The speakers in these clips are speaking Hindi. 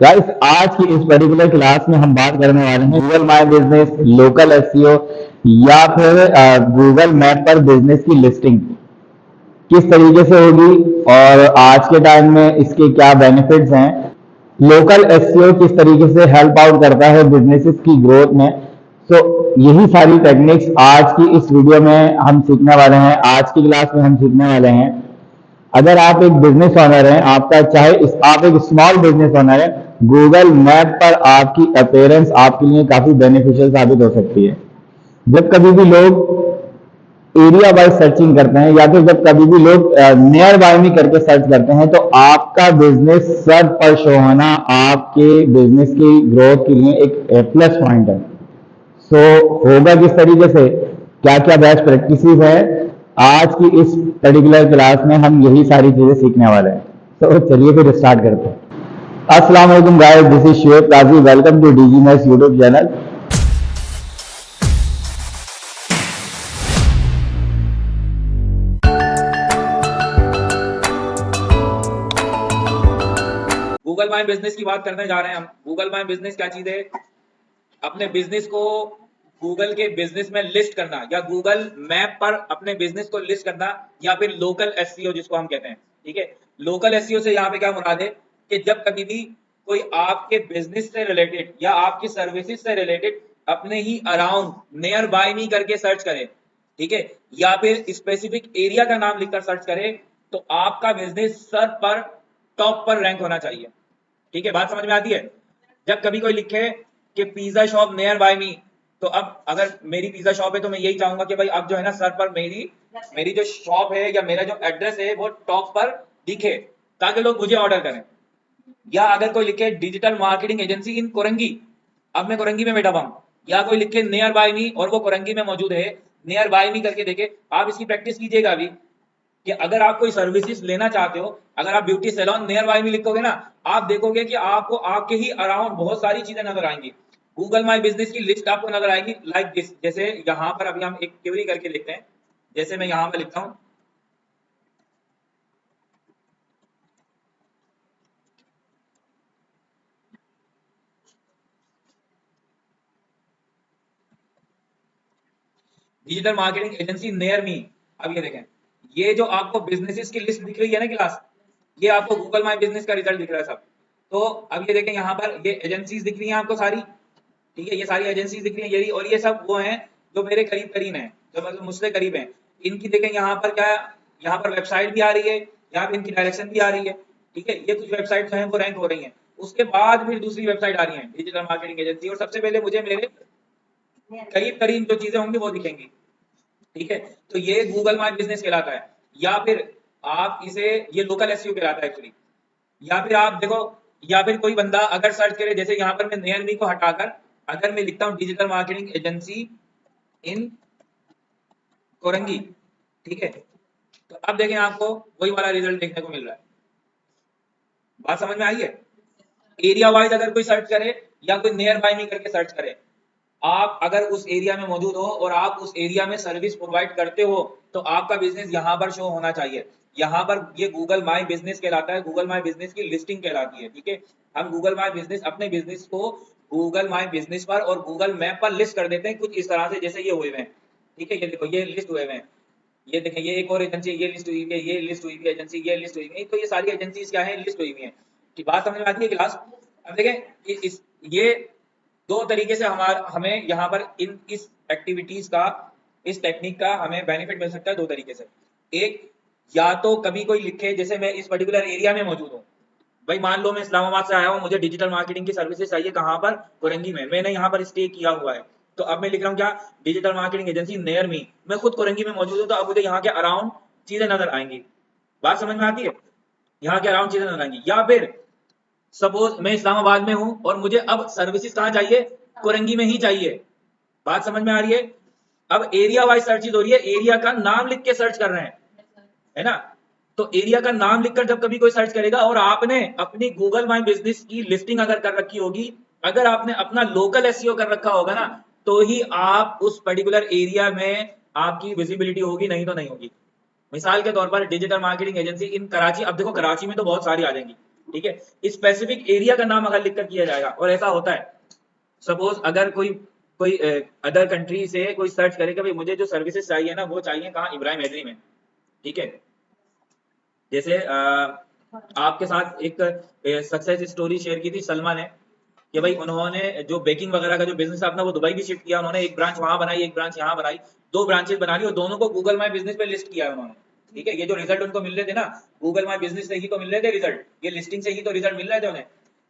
गाइस, आज की इस पर्टिकुलर क्लास में हम बात करने वाले हैं Google my business, local SEO या फिर गूगल मैप पर बिजनेस की लिस्टिंग किस तरीके से होगी और आज के टाइम में इसके क्या बेनिफिट्स हैं। लोकल एसईओ किस तरीके से हेल्प आउट करता है बिजनेसेस की ग्रोथ में। तो यही सारी टेक्निक्स आज की इस वीडियो में हम सीखने वाले हैं, आज की क्लास में हम सीखने वाले हैं। अगर आप एक बिजनेस ओनर हैं, आपका चाहे आप एक स्मॉल बिजनेस ओनर हैं, गूगल मैप पर आपकी अपीयरेंस आपके लिए काफी बेनिफिशियल साबित हो सकती है। जब कभी भी लोग एरिया वाइज सर्चिंग करते हैं या फिर जब कभी भी लोग नियर बाय में करके सर्च करते हैं, तो आपका बिजनेस सर्च पर शो होना आपके बिजनेस की ग्रोथ के लिए एक प्लस पॉइंट है। सो होगा किस तरीके से, क्या क्या बेस्ट प्रैक्टिसेस है, आज की इस पर्टिकुलर क्लास में हम यही सारी चीजें सीखने वाले हैं। तो चलिए फिर स्टार्ट करते हैं। अस्सलाम वालेकुम guys, this is Shoaib Qazi, welcome to Digi Max YouTube channel. Google My Business की बात करने जा रहे हैं हम। गूगल माई बिजनेस क्या चीज है? अपने बिजनेस को गूगल के बिजनेस में लिस्ट करना या गूगल मैप पर अपने बिजनेस को लिस्ट करना या फिर लोकल एसईओ जिसको हम कहते हैं। ठीक है, लोकल एसईओ से यहाँ पे क्या मुराद है कि जब कभी भी कोई आपके बिजनेस से रिलेटेड या आपकी सर्विसेज से रिलेटेड अपने ही अराउंड नियर बाय नहीं करके सर्च करे, ठीक है, या फिर स्पेसिफिक एरिया का नाम लिखकर सर्च करे, तो आपका बिजनेस सर्च पर टॉप पर रैंक होना चाहिए। ठीक है, बात समझ में आती है? जब कभी कोई लिखे कि पिज्जा शॉप नियर बाय मी, तो अब अगर मेरी पिज्जा शॉप है तो मैं यही चाहूंगा कि भाई अब जो है ना सर पर मेरी मेरी जो शॉप है या मेरा जो एड्रेस है वो टॉप पर दिखे ताकि लोग मुझे ऑर्डर करें। या अगर कोई लिखे digital marketing agency in Korangi, अब मैं कोरंगी में बैठा हुआ हूं, या कोई लिखे नियर बाय मी और वो कोरंगी में मौजूद है, नियर बाय मी करके देखे। आप इसकी प्रैक्टिस कीजिएगा अभी कि अगर आप कोई सर्विसेज लेना चाहते हो, अगर आप ब्यूटी सैलून नियर बाय में लिखोगे ना, आप देखोगे कि आपको आपके ही अराउंड बहुत सारी चीजें नजर आएंगी। गूगल माई बिजनेस की लिस्ट आपको नजर आएगी लाइक दिस। जैसे यहाँ पर अभी हम एक क्वेरी करके लिखते हैं, जैसे मैं यहाँ पर लिखता हूँ digital marketing agency near me. अब ये देखें, ये जो आपको बिजनेसेस की लिस्ट दिख रही है ना क्लास, ये आपको गूगल माई बिजनेस का रिजल्ट दिख रहा है सब। तो अब ये देखें, यहाँ पर ये एजेंसीज दिख रही हैं आपको सारी। ठीक है, ये सारी एजेंसीज दिख रही हैं यही, और ये सब वो हैं जो मेरे करीब करीब हैं, जो मतलब मुझसे करीब हैं। इनकी देखें यहाँ पर क्या, यहाँ पर वेबसाइट भी आ रही है, यहाँ पे इनकी डायरेक्शन भी आ रही है। ठीक है, ये कुछ वेबसाइट जो है वो रैंक हो रही हैं। उसके बाद फिर दूसरी वेबसाइट आ रही है डिजिटल मार्केटिंग एजेंसी, और सबसे पहले मुझे मेरे करीब करीब जो चीजें होंगी वो दिखेंगी। ठीक है, तो ये गूगल माई बिजनेस कहलाता है। या फिर आप इसे, ये लोकल एसईओ कहलाता है एक्चुअली। या फिर आप देखो, या फिर कोई बंदा अगर सर्च करे, जैसे यहाँ पर मैं नियर मी को हटाकर अगर मैं लिखता हूँ digital marketing agency in Korangi, ठीक है, तो अब देखें आपको वही वाला रिजल्ट देखने को मिल रहा है। बात समझ में आई है? एरिया वाइज अगर कोई सर्च करे या कोई नियर बाय मी करके सर्च करे, आप अगर उस एरिया में मौजूद हो और आप उस एरिया में सर्विस प्रोवाइड करते हो, तो आपका बिजनेस यहाँ पर शो होना चाहिए। यहाँ पर ये गूगल माई बिजनेस कहलाता है, गूगल माई बिजनेस की लिस्टिंग कहलाती है। ठीक है, हम गूगल माई बिजनेस, अपने बिजनेस को गूगल माई बिजनेस पर और गूगल मैप पर लिस्ट कर देते हैं कुछ इस तरह से, जैसे ये हुए हैं। ठीक है, ये देखो ये लिस्ट हुए हैं, ये देखें ये एक और एजेंसी, ये लिस्ट हुई है, ये लिस्ट हुई है एजेंसी, ये लिस्ट हुई है, तो ये सारी एजेंसी क्या है, लिस्ट हुई हुई है। की बात समझ में आती है क्लास? अब देखें ये दो तरीके से हमें यहाँ पर इस एक्टिविटीज का, इस टेक्निक का हमें बेनिफिट मिल सकता है दो तरीके से। एक, या तो कभी कोई लिखे, जैसे मैं इस पर्टिकुलर एरिया में मौजूद हूँ, भाई मान लो मैं इस्लामाबाद से आया हूँ, मुझे डिजिटल मार्केटिंग की सर्विसेज चाहिए, कहाँ पर, कोरंगी में, मैंने यहाँ पर स्टे किया हुआ है। तो अब मैं लिख रहा हूँ क्या, digital marketing agency near me, मैं खुद कोरंगी में मौजूद हूँ, तो अब मुझे यहाँ के अराउंड चीजें नजर आएंगी। बात समझ में आती है? यहाँ के अराउंड चीजें नजर आएंगी। या फिर सपोज मैं इस्लामाबाद में हूं और मुझे अब सर्विसेज कहाँ चाहिए, कोरंगी में ही चाहिए। बात समझ में आ रही है? अब एरिया वाइज सर्चिज हो रही है, एरिया का नाम लिख के सर्च कर रहे हैं, है ना? तो एरिया का नाम लिखकर जब कभी कोई सर्च करेगा और आपने अपनी गूगल माई बिजनेस की लिस्टिंग अगर कर रखी होगी, अगर आपने अपना लोकल एसईओ कर रखा होगा ना, तो ही आप उस पर्टिकुलर एरिया में आपकी विजिबिलिटी होगी, नहीं तो नहीं होगी। मिसाल के तौर पर digital marketing agency in Karachi, अब देखो कराची में तो बहुत सारी आ जाएंगी, ठीक है, स्पेसिफिक एरिया का नाम अगर लिखकर किया जाएगा, और ऐसा होता है, सपोज अगर कोई कोई अदर कंट्री से कोई सर्च करे कि भाई मुझे जो सर्विसेज चाहिए ना वो चाहिए कहाँ, इब्राहिम हैदरी में, ठीक है। जैसे आपके साथ एक सक्सेस स्टोरी शेयर की थी सलमा ने, कि भाई उन्होंने जो बेकिंग वगैरह का जो बिजनेस अपना वो दुबई भी शिफ्ट किया, उन्होंने एक ब्रांच वहां बनाई, एक ब्रांच यहाँ बनाई, 2 ब्रांचेस बना ली और दोनों को गूगल माई बिजनेस पे लिस्ट किया उन्होंने, ठीक है। ये जो रिजल्ट उनको मिल रहे थे ना, गूगल माई बिजनेस से ही तो मिल रहे थे रिजल्ट, ये लिस्टिंग से ही तो रिजल्ट मिल रहे थे उन्हें।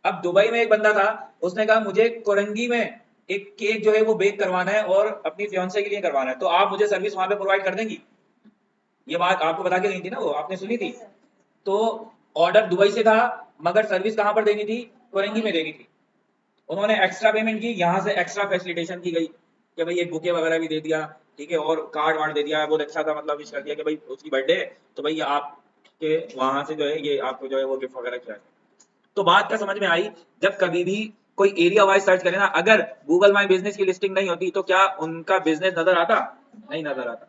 अब दुबई में एक बंदा था, उसने कहा मुझे कोरंगी में एक केक जो है वो बेक करवाना है और अपनी फियांसे के लिए करवाना है, तो आप मुझे सर्विस वहां पे प्रोवाइड कर देंगी? ये बात आपको बता के गई थी ना, वो आपने सुनी थी। तो ऑर्डर दुबई से था, मगर सर्विस कहां पर देनी थी, कोरंगी में देनी थी। उन्होंने एक्स्ट्रा पेमेंट की, यहाँ से एक्स्ट्रा फैसिलिटेशन की गई कि भाई एक बुके वगैरह भी दे दिया, ठीक है, और कार्ड वार्ड दे दिया, बहुत अच्छा था, मतलब विश कर दिया कि भाई उसकी बर्थडे है तो भाई आपके वहां से जो है ये आपको जो है वो गिफ्ट वगैरह किया है। तो बात क्या समझ में आई, जब कभी भी कोई एरिया वाइज सर्च करे ना, अगर गूगल माई बिजनेस की लिस्टिंग नहीं होती तो क्या उनका बिजनेस नजर आता? नहीं नजर आता।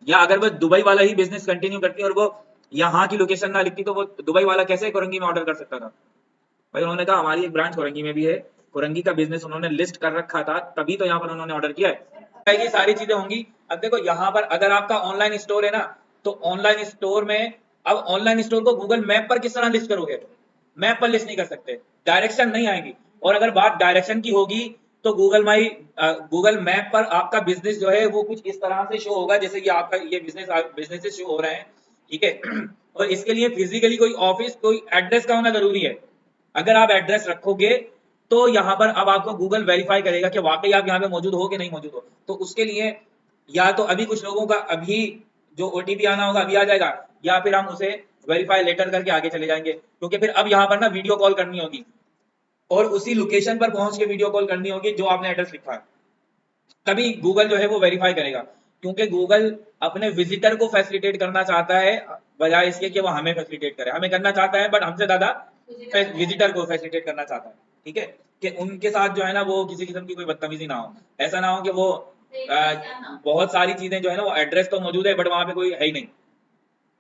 या अगर वो दुबई वाला ही बिजनेस कंटिन्यू करती और वो यहाँ की लोकेशन ना लिखती तो वो दुबई वाला कैसे कोरंगी में ऑर्डर कर सकता था? भाई उन्होंने कहा हमारी एक ब्रांच कोरंगी में भी है, कोरंगी का बिजनेस उन्होंने लिस्ट कर रखा था, तभी तो यहाँ पर उन्होंने ऑर्डर किया है। ये सारी चीजें होंगी। अब देखो यहाँ पर अगर आपका ऑनलाइन स्टोर है ना, तो ऑनलाइन स्टोर में, अब ऑनलाइन स्टोर को गूगल मैप पर किस तरह लिस्ट करोगे? मैप पर लिस्ट नहीं कर सकते, डायरेक्शन नहीं आएगी। और अगर बात डायरेक्शन की होगी तो गूगल मैप पर आपका बिजनेस जो है वो कुछ इस तरह से शो होगा, जैसे कि आपका ये बिजनेस शो हो रहे हैं, ठीक है। और इसके लिए फिजिकली कोई ऑफिस, कोई एड्रेस का होना जरूरी है। अगर आप एड्रेस रखोगे तो यहाँ पर अब आपको गूगल वेरीफाई करेगा कि वाकई आप यहाँ पे मौजूद हो कि नहीं मौजूद हो। तो उसके लिए या तो अभी कुछ लोगों का अभी जो ओटीपी आना होगा अभी आ जाएगा, या फिर हम उसे वेरीफाई लेटर करके आगे चले जाएंगे, क्योंकि फिर अब यहाँ पर ना वीडियो कॉल करनी होगी और उसी लोकेशन पर पहुंच के वीडियो कॉल करनी होगी जो आपने एड्रेस लिखा है, तभी गूगल जो है वो वेरीफाई करेगा। क्योंकि गूगल अपने विजिटर को फैसिलिटेट करना चाहता है, बजाय इसके कि वो हमें फैसिलिटेट करे। हमें करना चाहता है बट हमसे ज्यादा विजिटर को फैसिलिटेट करना चाहता है, ठीक है, कि उनके साथ जो है ना वो किसी किस्म की कोई बदतमीजी ना हो। ऐसा ना हो कि वो बहुत सारी चीजें जो है ना वो एड्रेस तो मौजूद है बट वहां पे कोई है ही नहीं,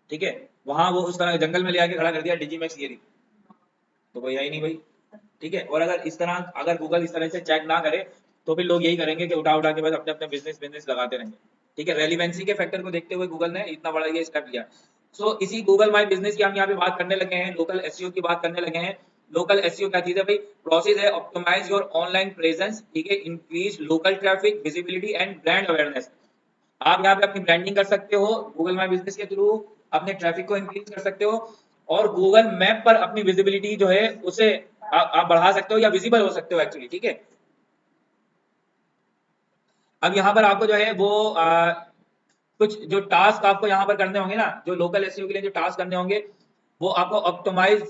ठीक है, वहां वो उस तरह जंगल में ले आके खड़ा कर दिया डिजीमैक्स ये तो कोई है ही नहीं भाई, ठीक है। और अगर इस तरह अगर गूगल इस तरह से चेक ना करे तो फिर लोग यही करेंगे कि उठा उठा के बस अपने अपने बिजनेस लगाते रहेंगे, ठीक है। रेलिवेंसी के फैक्टर को देखते हुए गूगल ने इतना बड़ा ये स्टेप लिया। सो इसी गूगल माई बिजनेस की हम यहाँ पे बात करने लगे हैं, लोकल एसईओ की बात करने लगे हैं। लोकल एसईओ क्या चीज है भाई? प्रोसेस है ऑप्टिमाइज योर ऑनलाइन प्रेजेंस, ठीक है, increase local traffic, visibility and brand awareness. आप यहाँ पे अपनी ब्रांडिंग कर सकते हो गूगल माई बिजनेस के थ्रू, अपने ट्रैफिक को इंक्रीज कर सकते हो और गूगल मैप पर अपनी विजिबिलिटी जो है उसे आप बढ़ा सकते हो या विजिबल हो सकते हो एक्चुअली, ठीक है। अब यहाँ पर आपको जो है वो कुछ जो टास्क आपको यहाँ पर करने होंगे ना, जो लोकल एसईओ के लिए जो टास्क करने होंगे वो आपको ऑप्टिमाइज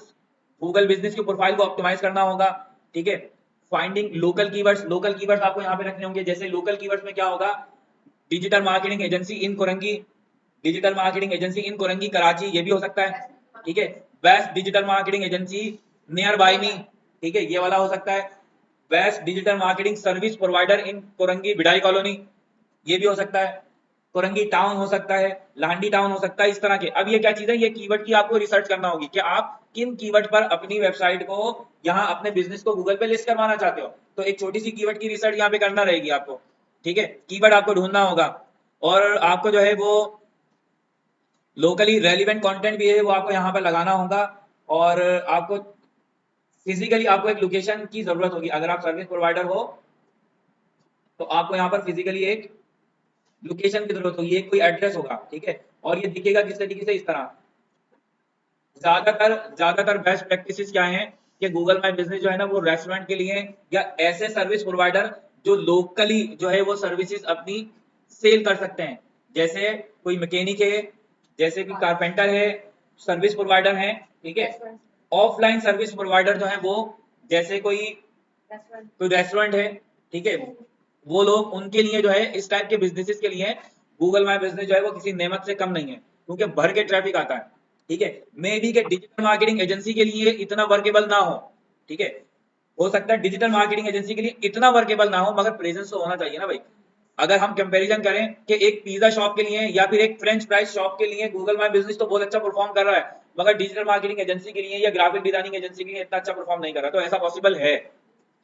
गूगल बिजनेस की प्रोफाइल को ऑप्टिमाइज करना होगा, ठीक है। फाइंडिंग लोकल कीवर्ड्स आपको यहाँ पे रखने होंगे। जैसे लोकल कीवर्ड्स में क्या होगा? Digital marketing agency in Korangi, digital marketing agency in Korangi Karachi, ये भी हो सकता है, ठीक है। Best digital marketing agency near by me, ठीक है, ये वाला हो सकता है। Best digital marketing service provider in Korangi बिडाई कॉलोनी, ये भी हो सकता है। कोरंगी टाउन हो सकता है, लांडी टाउन हो सकता है, इस तरह के। अब ये क्या चीज है? ये कीवर्ड की आपको रिसर्च करना होगी कि आप किन कीवर्ड पर अपनी वेबसाइट को, यहाँ अपने बिजनेस को गूगल पे लिस्ट करवाना चाहते हो। तो एक छोटी सी कीवर्ड की रिसर्च यहाँ पे करना रहेगी आपको, ठीक है। कीवर्ड आपको ढूंढना होगा और आपको जो है वो लोकली रेलिवेंट कंटेंट भी है वो आपको यहाँ पर लगाना होगा। और आपको फिजिकली आपको एक लोकेशन की जरूरत होगी। अगर आप सर्विस प्रोवाइडर हो तो आपको यहाँ पर फिजिकली एक लोकेशन की जरूरत होगी, एक कोई एड्रेस होगा, ठीक है। और ये दिखेगा किस तरीके से? इस तरह। ज्यादातर बेस्ट प्रैक्टिसेस क्या है कि गूगल माई बिजनेस जो है ना वो रेस्टोरेंट के लिए या ऐसे सर्विस प्रोवाइडर जो लोकली जो है वो सर्विसेज अपनी सेल कर सकते हैं, जैसे कोई मैकेनिक है, जैसे कि कारपेंटर है, सर्विस प्रोवाइडर है, ठीक है। ऑफलाइन सर्विस प्रोवाइडर जो है वो जैसे कोई रेस्टोरेंट है, ठीक है, वो लोग उनके लिए जो है इस टाइप के बिजनेसेस के लिए गूगल माई बिजनेस जो है वो किसी नेमत से कम नहीं है, क्योंकि भर के ट्रैफिक आता है, ठीक है। मे बी के डिजिटल मार्केटिंग एजेंसी के लिए इतना वर्केबल ना हो, ठीक है, हो सकता है डिजिटल मार्केटिंग एजेंसी के लिए इतना वर्केबल ना हो, मगर प्रेजेंस तो होना चाहिए ना भाई। अगर हम कंपैरिजन करें कि एक पिज्जा शॉप के लिए या फिर एक फ्रेंच फ्राइज शॉप के लिए गूगल माई बिजनेस तो बहुत अच्छा परफॉर्म कर रहा है, मगर डिजिटल मार्केटिंग एजेंसी के लिए या ग्राफिक डिजाइनिंग एजेंसी के लिए इतना अच्छा परफॉर्म नहीं कर रहा। तो ऐसा पॉसिबल है,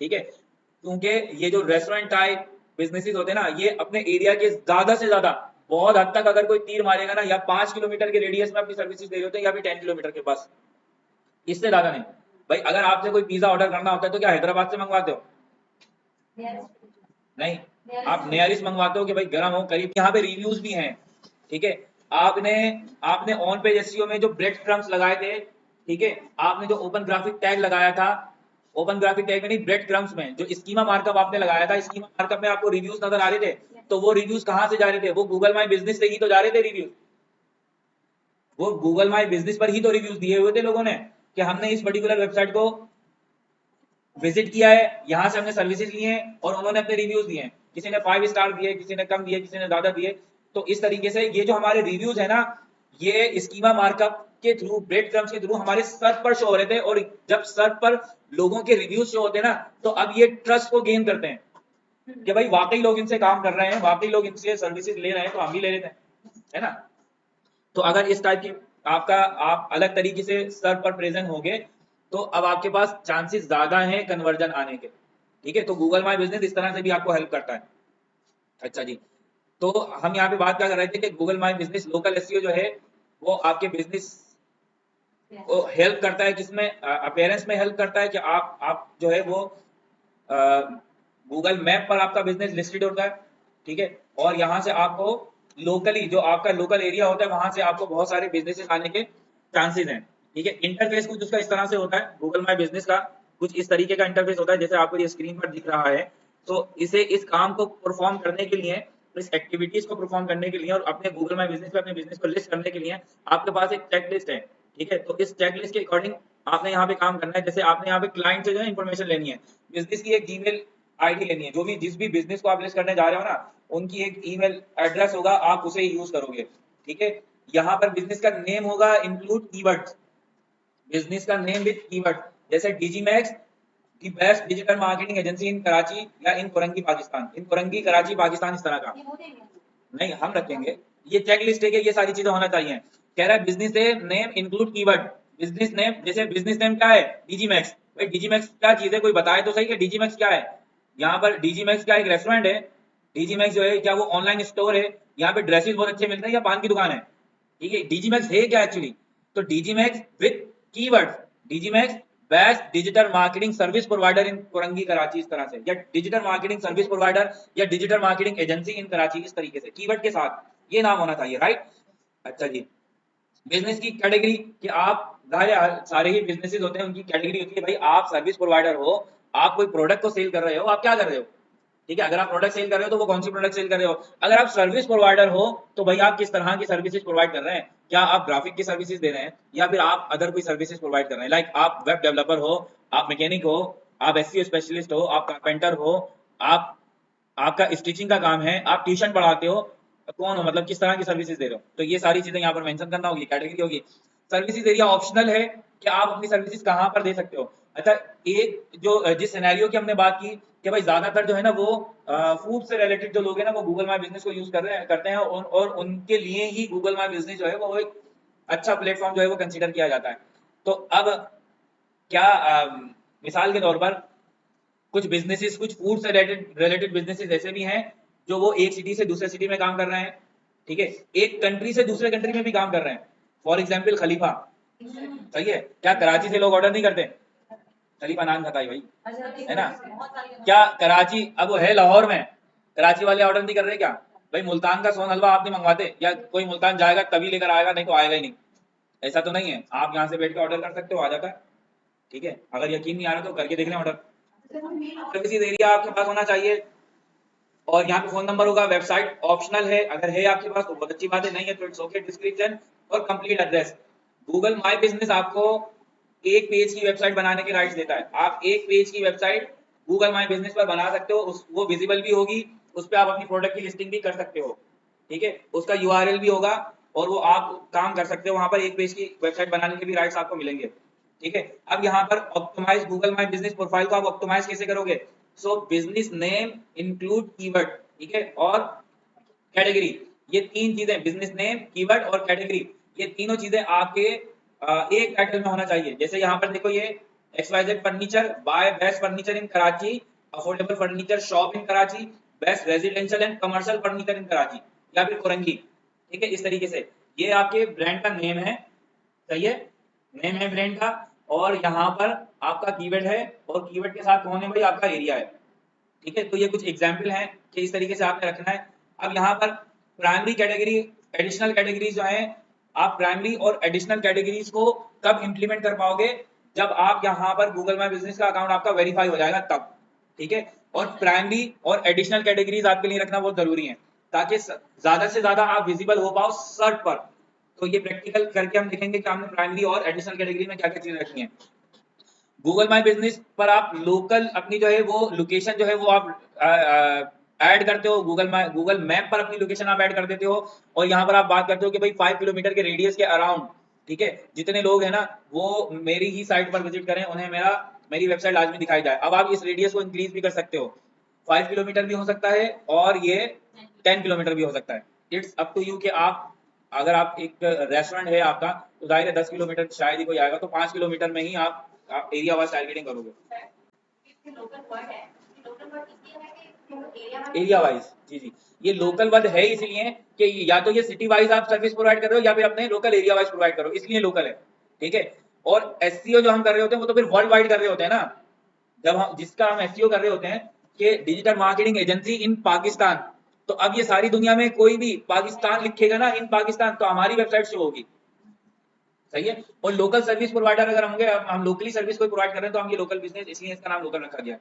ठीक है, क्योंकि ये जो रेस्टोरेंट टाइप बिजनेसेस होते हैं ना, ये अपने एरिया के ज्यादा से ज्यादा बहुत हद तक अगर कोई तीर मारेगा ना, या 5 किलोमीटर के रेडियस में अपनी सर्विसेज दे रहे होते हैं, या फिर 10 किलोमीटर के पास, इससे ज्यादा नहीं। भाई अगर आपसे कोई पिज्जा ऑर्डर करना होता है तो क्या हैदराबाद से मंगवाते हो? नहीं, आप नियरेस्ट मंगवाते हो कि भाई गर्म हो करीब। यहाँ पे रिव्यूज भी हैं, ठीक है। आपने आपने ऑन पेज एसईओ में जो ब्रेड क्रम्स लगाए थे, ठीक है, आपने जो ओपन ग्राफिक टैग लगाया था, ओपन ग्राफिक टैग में नहीं, ब्रेड क्रम्स में जो स्कीमा मार्कअप आपने लगाया था, स्कीमा मार्कअप में आपको रिव्यूज नजर आ रहे थे। तो वो रिव्यूज कहाँ से जा रहे थे? वो गूगल माई बिजनेस से ही तो जा रहे थे रिव्यूज। वो गूगल माई बिजनेस पर ही तो रिव्यूज दिए हुए थे लोगों ने कि हमने इस पर्टिकुलर वेबसाइट को विजिट किया है, यहाँ से हमने सर्विसेज लिए हैं, और उन्होंने अपने रिव्यूज दिए हैं। किसी ने 5 स्टार दिए, किसी ने कम दिए, किसी ने ज्यादा दिए। तो इस तरीके से ये जो हमारे रिव्यूज है ना, ये स्कीमा मार्कअप के थ्रू, ब्रेड क्रम्स के थ्रू हमारे सर्च पर शो हो रहे थे। और जब सर्च पर लोगों के रिव्यूज शो होते हैं ना, तो अब ये ट्रस्ट को गेन करते हैं कि भाई वाकई लोग इनसे काम कर रहे हैं, वाकई लोग इनसे सर्विसेज ले रहे हैं, तो हम भी ले लेते हैं, है ना। तो अगर इस टाइप की आप अलग तरीके से सर्च पर प्रेजेंट होंगे, तो अब आपके पास चांसेस ज्यादा हैं कन्वर्जन आने के, ठीक है। तो गूगल माई बिजनेस इस तरह से भी आपको हेल्प करता है। अच्छा जी, तो हम यहाँ पे बात क्या कर रहे थे कि Google My business local SEO जो है वो आपके बिजनेस को हेल्प करता है, किसमें? अपीयरेंस में हेल्प करता है कि आप जो है वो गूगल मैप पर आपका बिजनेस लिस्टेड होता है, ठीक है। और यहाँ से आपको लोकली, जो आपका लोकल एरिया होता है, वहां से आपको बहुत सारे बिजनेसेस आने के चांसेस हैं, ठीक है। इंटरफेस कुछ उसका इस तरह से होता है, गूगल माई बिजनेस का कुछ इस तरीके का इंटरफेस होता है जैसे आपको ये स्क्रीन पर दिख रहा है। तो इसे इस काम को परफॉर्म करने के लिए, इस एक्टिविटीज को परफॉर्म करने के लिए, और अपने गूगल माई बिजनेस पे अपने बिजनेस को लिस्ट करने के लिए आपके पास एक चेक लिस्ट है, ठीक है। तो इस चेक लिस्ट के अकॉर्डिंग आपने यहाँ पे काम करना है। जैसे आपने यहाँ पे क्लाइंट से जो है इन्फॉर्मेशन लेनी है, बिजनेस की एक जीमेल आईडी लेनी है, जो भी जिस भी बिजनेस को आप लिस्ट करने जा रहे हो ना, उनकी एक ईमेल एड्रेस होगा, आप उसे यूज करोगे, ठीक है। यहाँ पर बिजनेस का नेम होगा इंक्लूड कीवर्ड्स, बिजनेस का नेम विद कीवर्ड, जैसे DigiMax the best digital marketing agency in Karachi या इन कुरंगी पाकिस्तान, इन कुरंगी कराची पाकिस्तान, इस तरह का नहीं हम रखेंगे। ये चेक लिस्ट है कि ये सारी चीजें होना चाहिए। कह रहा है business name include keyword, business name, जैसे बिजनेस नेम क्या है? डीजीमैक्स। भाई डीजीमैक्स क्या चीज है? कोई बताए तो सही कि डीजीमैक्स क्या है। यहाँ पर डीजीमैक्स क्या एक रेस्टोरेंट है? डीजीमैक्स जो है क्या वो ऑनलाइन स्टोर है? यहाँ पे ड्रेसेस बहुत अच्छे मिलते हैं, या पान की दुकान है? ठीक है, डीजीमैक्स है क्या एक्चुअली? तो DigiMax with keyword, DigiMax best digital marketing service provider in Korangi Karachi, इस तरह से, या डिजिटल मार्केटिंग सर्विस प्रोवाइडर, या digital marketing agency in Karachi, इस तरीके से कीवर्ड के साथ ये नाम होना चाहिए, राइट। अच्छा जी, बिजनेस की कैटेगरी, कि आप जाहिर है सारे ही बिजनेसेस होते हैं, उनकी कैटेगरी होती है। भाई आप सर्विस प्रोवाइडर हो, आप कोई प्रोडक्ट को सेल कर रहे हो, आप क्या कर रहे हो, ठीक है। अगर आप प्रोडक्ट सेल कर रहे हो तो वो कौन सी प्रोडक्ट सेल कर रहे हो। अगर आप सर्विस प्रोवाइडर हो तो भाई आप किस तरह की सर्विसेज प्रोवाइड कर रहे हैं? क्या आप ग्राफिक की सर्विसेज दे रहे हैं, या फिर आप अदर कोई सर्विसेज प्रोवाइड कर रहे हैं? लाइक आप वेब डेवलपर हो, आप मैकेनिक हो, आप एसईओ स्पेशलिस्ट हो, आप कारपेंटर हो, आप आपका स्टिचिंग का काम है, आप ट्यूशन पढ़ाते हो, कौन हो, मतलब किस तरह की सर्विसेज दे रहे हो। तो ये सारी चीजें यहाँ पर मेंशन करना होगी, कैटेगरी होगी। सर्विसेज एरिया ऑप्शनल है कि आप अपनी सर्विसेज कहाँ पर दे सकते हो। अच्छा, एक जो जिस सिनेरियो की हमने बात की कि भाई ज्यादातर जो है ना वो फूड से रिलेटेड जो लोग हैं ना, वो गूगल माई बिजनेस को यूज कर रहे हैं, करते हैं, और उनके लिए ही गूगल माई बिजनेस जो है वो एक अच्छा प्लेटफॉर्म जो है वो कंसीडर किया जाता है। तो अब क्या मिसाल के तौर पर कुछ बिजनेसेस, कुछ फूड से रिलेटेड बिजनेसेस ऐसे भी हैं जो वो एक सिटी से दूसरे सिटी में काम कर रहे हैं, ठीक है, एक कंट्री से दूसरे कंट्री में भी काम कर रहे हैं। फॉर एग्जाम्पल खलीफा, सही है, क्या कराची से लोग ऑर्डर नहीं करते? खलीफा नान खाता है भाई, है ना। क्या कराची, अब वो है लाहौर में, कराची वाले ऑर्डर नहीं कर रहे क्या? भाई मुल्तान का सोन हलवा आप नहीं मंगवाते, या कोई मुल्तान जाएगा तभी लेकर आएगा, नहीं तो आएगा ही नहीं। ऐसा तो नहीं है, आप यहाँ से बैठ के ऑर्डर कर सकते हो, आ जाता है, ठीक है। अगर यकीन नहीं आ रहा तो करके देख लें ऑर्डर। सर्विसेज एरिया आपके पास होना चाहिए, और यहाँ पे फोन नंबर होगा। वेबसाइट ऑप्शनल है, अगर है आपके पास तो बहुत अच्छी बात है, नहीं है तो इट्स ओके। डिस्क्रिप्शन और complete address. Google My business आपको एक पेज की वेबसाइट बनाने के राइट्स देता है। आप एक पेज की वेबसाइट गूगल माई बिजनेस पर बना सकते हो, वो विजिबल भी होगी, उस पर आप अपनी प्रोडक्ट की लिस्टिंग भी कर सकते हो, ठीक है। उसका यूआरएल भी होगा, और वो आप काम कर सकते हो वहां पर। एक पेज की वेबसाइट बनाने के भी राइट्स आपको मिलेंगे, ठीक है। अब यहाँ पर optimize Google My Business profile को आप ऑप्टिमाइज कैसे करोगे? So business name include keyword, ठीक है, और कैटेगरी, ये तीन चीजें, बिजनेस नेम, कीवर्ड और कैटेगरी, ये तीनों चीजें आपके एक टाइटल में होना चाहिए। जैसे यहाँ पर देखो ये XYZ furniture bye best furniture in Karachi, affordable furniture shop in Karachi, best residential and commercial furniture इन कराची, या फिर कोरंगी। ठीक है, इस तरीके से ये आपके ब्रांड का नेम है, सही है, नेम है ब्रांड का। और यहाँ पर आपका कीवर्ड है, और कीवर्ड के साथ कौन है भाई, आपका एरिया है। ठीक है, तो ये कुछ एग्जाम्पल हैं कि इस तरीके से आपने रखना है। अब यहाँ पर प्राइमरी कैटेगरी, एडिशनल कैटेगरीज जो है, आप प्राइमरी और एडिशनल कैटेगरीज को कब इंप्लीमेंट कर पाओगे, जब आप यहाँ पर गूगल माई बिजनेस का अकाउंट आपका वेरीफाई हो जाएगा तब। ठीक है, और प्राइमरी और एडिशनल कैटेगरीज आपके लिए रखना बहुत जरूरी है, ताकि ज्यादा से ज्यादा आप विजिबल हो पाओ सर्च पर। तो ये प्रैक्टिकल करके हम देखेंगे कि हमने प्राइमरी और एडिशनल कैटेगरी में क्या क्या चीजें रखी हैं। गूगल माई बिजनेस पर आप लोकल अपनी जो है वो लोकेशन जो है वो आप ऐड करते हो, गूगल मैप पर अपनी लोकेशन आप ऐड कर देते हो। और यहाँ पर आप बात करते हो कि भाई 5 किलोमीटर के रेडियस के अराउंड, ठीक है, जितने लोग हैं ना वो मेरी ही साइट पर विजिट करें, उन्हें मेरी वेबसाइट लाजमी दिखाई जाए। अब आप इस रेडियस को इंक्रीज भी कर सकते हो, 5 किलोमीटर भी हो सकता है और ये 10 किलोमीटर भी हो सकता है। इट्स अप टू यू कि आप, अगर आप एक रेस्टोरेंट है आपका, तो जाहिर है 10 किलोमीटर शायद ही कोई आएगा, तो 5 किलोमीटर में ही आप एरिया वाइज टारगेटिंग करोगे, एरिया वाइज। जी जी, ये लोकल वर्ड है इसलिए कि या तो ये सिटी वाइज आप सर्विस प्रोवाइड कर रहे हो, या फिर अपने लोकल एरिया वाइज प्रोवाइड करो, इसलिए लोकल है। ठीक है, और एसईओ जो हम कर रहे होते हैं वो तो फिर वर्ल्ड वाइड कर रहे होते हैं ना। जब हम जिसका हम एसईओ कर रहे होते हैं कि digital marketing agency in Pakistan, तो अब ये सारी दुनिया में कोई भी पाकिस्तान लिखेगा ना, इन पाकिस्तान, तो हमारी वेबसाइट शो होगी, सही है। और लोकल सर्विस प्रोवाइडर अगर होंगे, हम लोकली सर्विस कोई प्रोवाइड कर रहे हैं, तो हम ये लोकल बिजनेस, इसलिए इसका नाम लोकल रखा गया।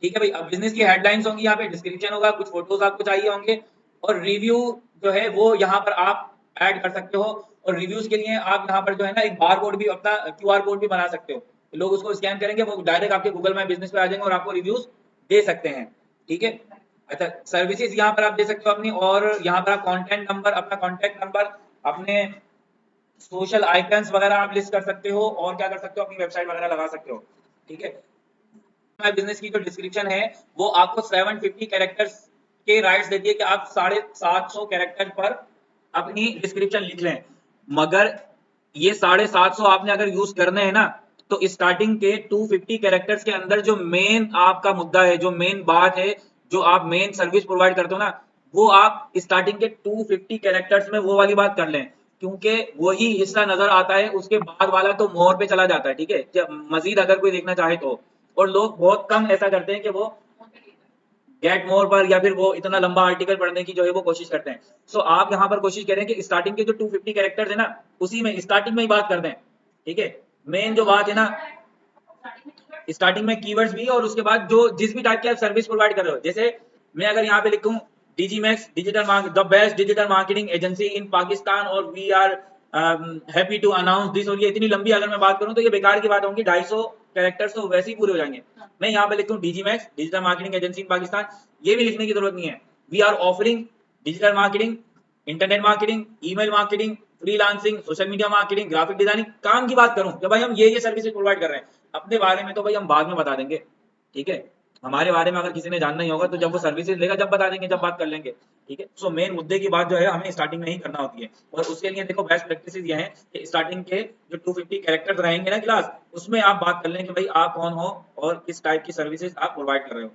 ठीक है भाई, अब बिजनेस की हेडलाइंस होंगी, यहाँ पे डिस्क्रिप्शन होगा, कुछ फोटोज आपको चाहिए होंगे, और रिव्यू जो है वो यहाँ पर आप ऐड कर सकते हो। और रिव्यूज के लिए आप यहाँ पर जो है ना एक बार कोड भी, अपना QR कोड भी बना सकते हो, लोग उसको स्कैन करेंगे, वो डायरेक्ट आपके गूगल माई बिजनेस पे आ जाएंगे और आपको रिव्यूज दे सकते हैं। ठीक है, अच्छा, सर्विसेज यहाँ पर आप दे सकते हो अपनी, और यहाँ पर आप कॉन्टेक्ट नंबर, अपना कॉन्टेक्ट नंबर, अपने सोशल आइकन्स वगैरह आप लिस्ट कर सकते हो, और क्या कर सकते हो, अपनी वेबसाइट वगैरह लगा सकते हो। ठीक है, माई बिजनेस की जो डिस्क्रिप्शन है वो आपको 750 कैरेक्टर्स के राइट्स देती है कि आप 750 कैरेक्टर पर अपनी डिस्क्रिप्शन लिख लें। मगर ये 750 आपने अगर यूज करने हैं ना, तो स्टार्टिंग के 250 कैरेक्टर्स के अंदर जो मेन आपका मुद्दा है, जो मेन बात है, जो आप मेन सर्विस प्रोवाइड करते हो ना, वो आप स्टार्टिंग के 250 कैरेक्टर्स में वो वाली बात कर लें, क्योंकि वही हिस्सा नजर आता है, उसके बाद वाला तो मोर पे चला जाता है। ठीक है, मजीद अगर कोई देखना चाहे तो। और लोग बहुत कम ऐसा करते हैं कि वो गेट मोर पर या फिर वो इतना लंबा आर्टिकल पढ़ने की जो है वो कोशिश करते हैं। सो आप यहाँ पर कोशिश करें कि स्टार्टिंग के जो 250 कैरेक्टर्स है ना, उसी में स्टार्टिंग में ही बात कर दें। ठीक है, मेन जो बात है ना, स्टार्टिंग में कीवर्ड्स भी, और उसके बाद जो जिस भी टाइप की आप सर्विस प्रोवाइड कर रहे हो, जैसे मैं अगर यहाँ पे लिखूं DigiMax digital the best digital marketing agency in Pakistan, और we are happy to announce this, और ये इतनी लंबी अगर मैं बात करूं तो ये बेकार की बात होगी, 250 कैरेक्टर्स तो वैसे ही पूरे हो जाएंगे। मैं यहाँ पे लिखूं DigiMax digital marketing agency in Pakistan, ये भी लिखने की जरूरत नहीं है। We are offering digital marketing, internet marketing, email marketing, freelancing, social media marketing, graphic designing, काम की बात करूं कि भाई हम ये सर्विसेज प्रोवाइड कर रहे हैं। अपने बारे में तो भाई हम बाद में बता देंगे। ठीक है, हमारे बारे में अगर किसी ने जानना ही होगा तो जब वो सर्विसेज लेगा जब बता देंगे, जब बात कर लेंगे। ठीक है, सो मेन मुद्दे की बात जो है हमें स्टार्टिंग में ही करना होती है। और उसके लिए देखो बेस्ट प्रैक्टिसेस ये हैं कि स्टार्टिंग के जो 250 कैरेक्टर्स रहेंगे ना क्लास, उसमें आप बात कर लें कि भाई आप कौन हो और किस टाइप की सर्विसेज आप प्रोवाइड कर रहे हो।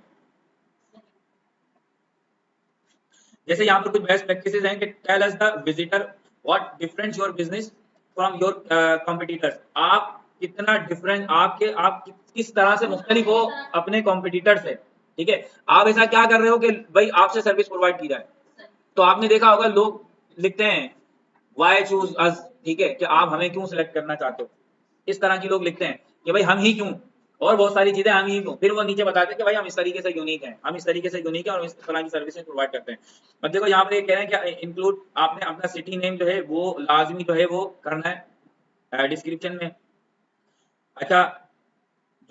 जैसे यहाँ पर कुछ बेस्ट प्रैक्टिसेस हैं कि tell us the visitor what difference your business from your competitors. आप कितना डिफरेंट, आप किस तरह से मुख्तलिफ हो अपने कॉम्पिटिटर से। ठीक है, आप ऐसा क्या कर रहे हो कि भाई आपसे सर्विस प्रोवाइड की जाए। तो आपने देखा होगा लोग लिखते हैं वाई चूज अस, ठीक है, कि आप हमें क्यों सिलेक्ट करना चाहते हो। इस तरह के लोग लिखते हैं कि भाई हम ही क्यों, और बहुत सारी चीजें हम ही क्यों, फिर वो नीचे बताते हैं कि भाई हम इस तरीके से यूनिक हैं, हम इस तरीके से यूनिक हैं और इस तरह की सर्विसेज प्रोवाइड करते हैं। अब देखो यहाँ पर ये कह रहे हैं कि इंक्लूड, आपने अपना सिटी नेम जो है वो लाजमी जो है वो करना है डिस्क्रिप्शन में। अच्छा,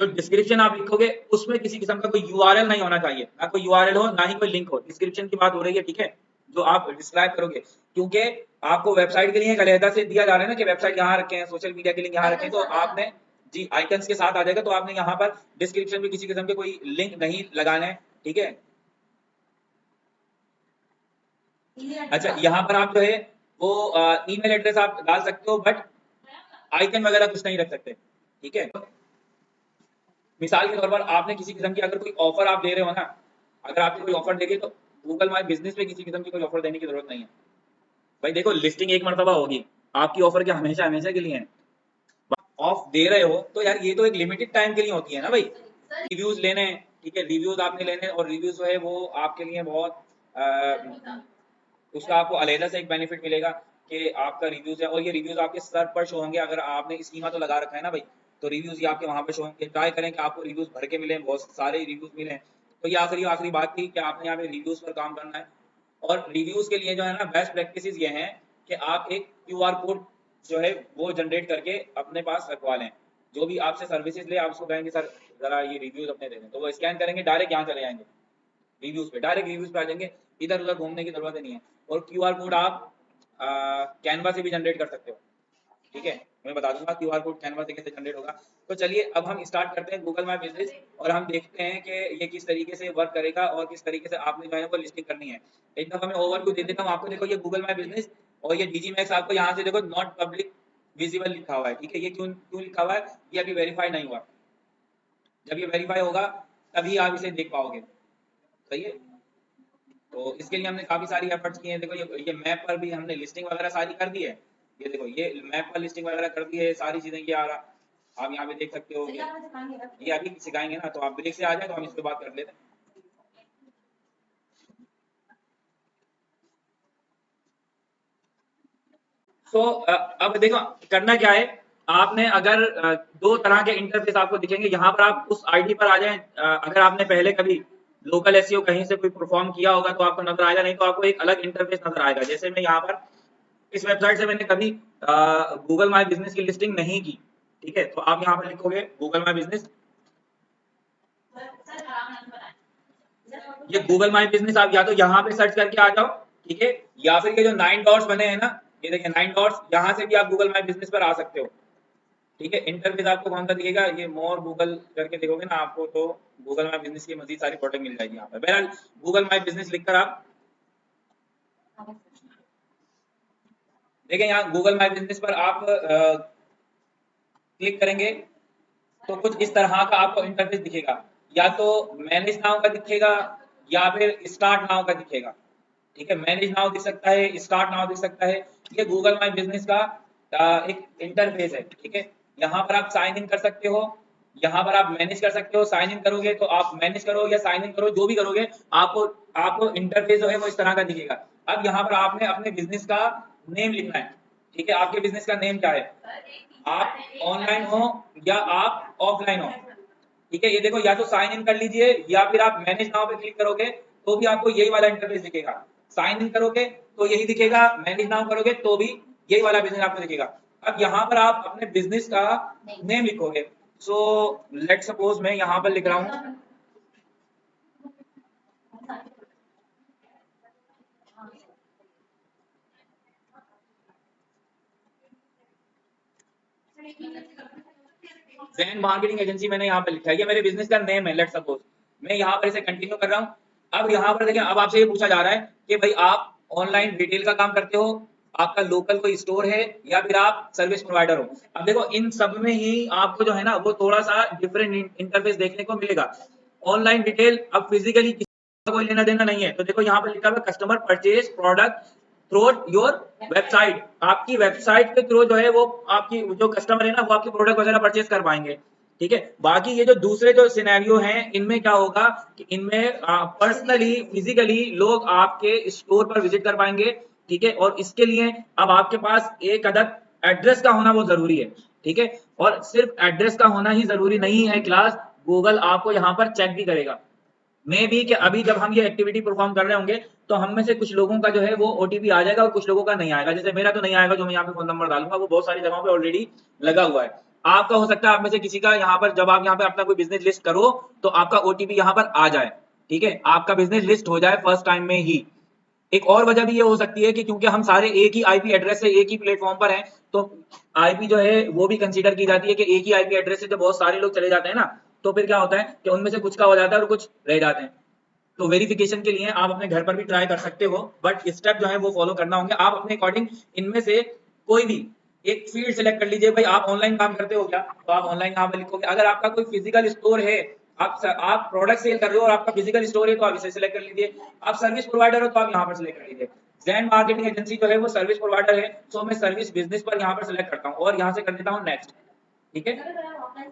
जो डिस्क्रिप्शन आप लिखोगे उसमें किसी किस्म का कोई URL नहीं होना चाहिए, ना कोई URL हो ना ही कोई लिंक हो। डिस्क्रिप्शन की बात हो रही है, ठीक है, जो आप डिस्क्राइब करोगे, क्योंकि आपको वेबसाइट के लिए एक अलहदा से दिया जा रहा है ना कि वेबसाइट यहाँ रखे हैं, सोशल मीडिया के लिंक यहाँ रखे हैं, तो आपने जी आइकन्स के साथ आ जाएगा, तो आपने यहाँ पर डिस्क्रिप्शन में किसी किस्म के कोई लिंक नहीं लगाना है। ठीक है, अच्छा, यहाँ पर आप जो है वो ईमेल एड्रेस आप डाल सकते हो, बट आइकन वगैरह कुछ नहीं रख सकते, ठीक है। मिसाल के तौर पर आपने किसी किस्म की अगर कोई ऑफर आप दे रहे हो ना, अगर आपको कोई ऑफर देगी तो गूगल माय बिजनेस में किसी किस्म की कोई ऑफर देने की जरूरत नहीं है भाई। देखो लिस्टिंग एक मरतबा होगी, आपकी ऑफर क्या हमेशा हमेशा के लिए है? ऑफ दे रहे हो तो यार ये तो एक लिमिटेड टाइम के लिए होती है ना भाई। रिव्यूज लेने हैं, ठीक है, रिव्यूज आपने लेने, और रिव्यूज जो है वो आपके लिए बहुत उसका आपको अलहदा से एक बेनिफिट मिलेगा कि आपका रिव्यूज है, और ये रिव्यूज आपके सर पर शो होंगे। अगर आपने स्कीमा तो लगा रखा है ना भाई, तो रिव्यूज ये आपके वहां पे शो होंगे। ट्राई करें कि आपको रिव्यूज भर के मिले, बहुत सारे रिव्यूज मिले। तो ये आखिरी आखिरी बात थी कि आपने यहाँ पे रिव्यूज पर काम करना है। और रिव्यूज के लिए जो है ना बेस्ट प्रैक्टिसेस ये हैं कि आप एक क्यूआर कोड जो है वो जनरेट करके अपने पास रखवा लें। जो भी आपसे सर्विसेज ले, आप उसको कहेंगे सर जरा ये रिव्यूज अपने दे दें, तो वो स्कैन करेंगे, डायरेक्ट यहाँ चले जाएंगे रिव्यूज पे, डायरेक्ट रिव्यूज पे आ जाएंगे, इधर उधर घूमने की जरूरत नहीं है। और क्यूआर कोड आप कैनवा से भी जनरेट कर सकते हो, ठीक है, मैं बता दूंगा क्यूआर कोड कैनवा से कैसे जनरेट होगा। तो चलिए अब हम स्टार्ट करते हैं गूगल माय बिजनेस, और हम देखते हैं कि ये किस तरीके से वर्क करेगा और किस तरीके से आपने जो है वो लिस्टिंग करनी है। एक दफा मैं ओवरव्यू दे देता हूँ आपको। देखो ये गूगल माय बिजनेस और ये डीजी मैक्स, आपको यहाँ से देखो नॉट पब्लिक विजिबल लिखा हुआ है, ठीक है। ये क्यों क्यों लिखा हुआ है? ये अभी वेरीफाई नहीं हुआ, जब ये वेरीफाई होगा तभी आप इसे देख पाओगे, सही है। तो इसके लिए हमने काफी सारी एफर्ट्स किए हैं। देखो ये मैप पर भी हमने लिस्टिंग वगैरह सारी कर दी है। ये देखो ये मैप पर लिस्टिंग वगैरह कर दी है, सारी चीजें ये आ रहा, आप यहाँ पे देख सकते हो। ये अभी सिखाएंगे ना, तो आप ब्रेक से आ जाए तो हम इस पे बात कर लेते हैं। तो अब देखो करना क्या है। आपने अगर दो तरह के इंटरफेस आपको दिखेंगे, यहाँ पर आप उस आईडी पर आ जाएं। अगर आपने पहले कभी लोकल एसईओ कहीं से कोई परफॉर्म किया होगा तो आपको नजर आएगा, नहीं तो आपको एक अलग इंटरफेस नजर आएगा। जैसे मैं यहाँ पर इस वेबसाइट से मैंने कभी गूगल माय बिजनेस की लिस्टिंग नहीं की, ठीक है, तो आप यहाँ पर लिखोगे गूगल माय बिजनेस। ये गूगल माय बिजनेस आप या तो यहाँ पे सर्च करके आ जाओ, ठीक है, या फिर ये जो 9 डॉट्स बने हैं ना, ये देखिए 9 डॉट्स, यहाँ से भी आप गूगल माय बिजनेस पर आ सकते हो, ठीक है। इंटरफेस आपको कौन सा दिखेगा? ये मोर गूगल करके देखोगे ना आपको, तो गूगल माय बिजनेस की मजीद सारी प्रोडक्ट मिल जाएगी यहाँ पर। बहरहाल गूगल माय बिजनेस लिखकर आप देखें, यहाँ गूगल माय बिजनेस पर आप क्लिक करेंगे तो कुछ इस तरह का आपको इंटरफेस दिखेगा। या तो मैनेज नाउ का दिखेगा या फिर स्टार्ट नाउ का दिखेगा, ठीक है। मैनेज नाउ दिख सकता है, स्टार्ट नाउ दिख सकता है। ये गूगल माय बिजनेस का एक इंटरफेस है, ठीक है। यहाँ पर आप साइन इन कर सकते हो, यहाँ पर आप मैनेज कर सकते हो। साइन इन करोगे तो आप मैनेज करो या साइन इन करो, जो भी करोगे आपको आपको इंटरफेस जो है वो इस तरह का दिखेगा। अब यहाँ पर आपने अपने बिजनेस का नेम लिखना है, ठीक है। आपके बिजनेस का नेम क्या है? आप ऑनलाइन हो या आप ऑफलाइन हो, ठीक है। ये देखो या तो साइन इन कर लीजिए या फिर आप मैनेज नाउ पे क्लिक करोगे तो भी आपको यही वाला इंटरफेस दिखेगा। साइन इन करोगे तो यही दिखेगा, मैनेज नाउ करोगे तो भी यही वाला बिजनेस आपको दिखेगा। अब यहाँ पर आप अपने बिजनेस का नेम लिखोगे। सो लेट सपोज मैं यहाँ पर लिख रहा हूँ जैन मार्केटिंग एजेंसी, मैंने यहाँ पर लिखा है, ये मेरे बिजनेस का नेम है। लेट सपोज मैं यहाँ पर इसे कंटिन्यू कर रहा हूँ। अब यहाँ पर देखिए, अब आपसे ये पूछा जा रहा है कि भाई आप ऑनलाइन रिटेल का काम करते हो, आपका लोकल कोई स्टोर है, या फिर आप सर्विस प्रोवाइडर हो। अब देखो इन सब में ही आपको जो है ना वो थोड़ा सा डिफरेंट इंटरफेस देखने को मिलेगा। ऑनलाइन रिटेल अब फिजिकली किसी का कोई लेना देना नहीं है, तो देखो यहाँ पर लिखा हुआ customer purchase product through your website. आपकी वेबसाइट के थ्रू जो है वो आपकी जो कस्टमर है ना वो आपके प्रोडक्ट वगैरह परचेज कर पाएंगे, ठीक है। बाकी ये जो दूसरे जो सिनेरियो हैं इनमें क्या होगा कि इनमें पर्सनली फिजिकली लोग आपके स्टोर पर विजिट कर पाएंगे, ठीक है। और इसके लिए अब आपके पास एक अदद एड्रेस का होना वो जरूरी है, ठीक है। और सिर्फ एड्रेस का होना ही जरूरी नहीं है क्लास, गूगल आपको यहाँ पर चेक भी करेगा। मे भी कि अभी जब हम ये एक्टिविटी परफॉर्म कर रहे होंगे तो हम में से कुछ लोगों का जो है वो ओटीपी आ जाएगा और कुछ लोगों का नहीं आएगा। जैसे मेरा तो नहीं आएगा, जो मैं यहाँ पे फोन नंबर डालूंगा वो बहुत सारी जगहों पे ऑलरेडी लगा हुआ है। आपका हो सकता है आप में से किसी का यहाँ पर, जब आप यहाँ पे अपना कोई बिजनेस लिस्ट करो तो आपका ओटीपी यहाँ पर आ जाए, ठीक है, आपका बिजनेस लिस्ट हो जाए फर्स्ट टाइम में ही। एक और वजह भी ये हो सकती है कि क्योंकि हम सारे एक ही आईपी एड्रेस से एक ही प्लेटफॉर्म पर हैं, तो आईपी जो है वो भी कंसीडर की जाती है कि एक ही आईपी एड्रेस से जब बहुत सारे लोग चले जाते हैं ना, तो फिर क्या होता है कि उनमें से कुछ का हो जाता है और कुछ रह जाते हैं। तो वेरिफिकेशन के लिए आप अपने घर पर भी ट्राई कर सकते हो, बट स्टेप जो है वो फॉलो करना होंगे। आप अपने अकॉर्डिंग इनमें से कोई भी एक फील्ड सेलेक्ट कर लीजिए भाई, आप ऑनलाइन काम करते हो क्या, तो आप ऑनलाइन यहाँ पे लिखोगे। अगर आपका कोई फिजिकल स्टोर है, आप प्रोडक्ट सेल कर रहे हो और आपका फिजिकल स्टोर है, तो आप इसे सेलेक्ट कर लीजिए। आप सर्विस प्रोवाइडर हो तो आप यहाँ पर सेलेक्ट कर लीजिए। जैन मार्केटिंग एजेंसी जो है वो सर्विस प्रोवाइडर है, तो मैं सर्विस बिजनेस पर यहाँ पर सेलेक्ट करता हूँ और यहाँ से कर देता हूँ नेक्स्ट। ठीक है,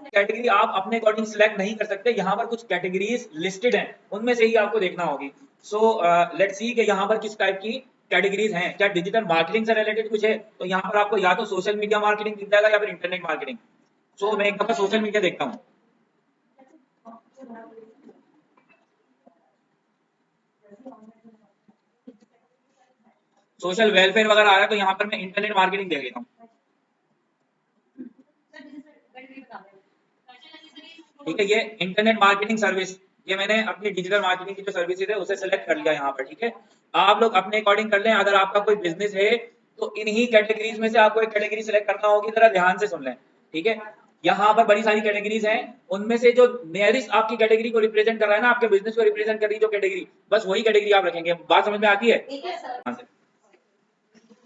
कैटेगरी आप अपने अकॉर्डिंग सिलेक्ट नहीं कर सकते, यहाँ पर कुछ कैटेगरीज लिस्टेड हैं, उनमें से ही आपको देखना होगी। सो लेट्स सी कि यहाँ पर किस टाइप की कैटेगरीज हैं। क्या डिजिटल मार्केटिंग से रिलेटेड कुछ है, तो यहाँ पर आपको या तो सोशल मीडिया मार्केटिंग दिख जाएगा या फिर इंटरनेट मार्केटिंग। सो मैं एक दफा सोशल मीडिया देखता हूँ। सोशल वेलफेयर वगैरह आ रहा है, तो यहाँ पर मैं इंटरनेट मार्केटिंग देख लेता हूँ। ठीक है, ये इंटरनेट मार्केटिंग सर्विस, ये मैंने अपनी डिजिटल मार्केटिंग की जो सर्विसेज है उसे सेलेक्ट कर लिया यहाँ पर। ठीक है, आप लोग अपने अकॉर्डिंग कर लें। अगर आपका कोई बिजनेस है तो इन्हीं कैटेगरीज में से आपको एक कैटेगरी सेलेक्ट करना होगी, जरा ध्यान से सुन लें। ठीक है, यहाँ पर बड़ी सारी कैटेगरीज हैं, उनमें से जो नियरेस्ट आपकी कैटेगरी को रिप्रेजेंट कर रहा है ना, आपके बिजनेस को रिप्रेजेंट कर रही है जो कैटेगरी, बस वही कैटेगरी आप रखेंगे। बात समझ में आती है?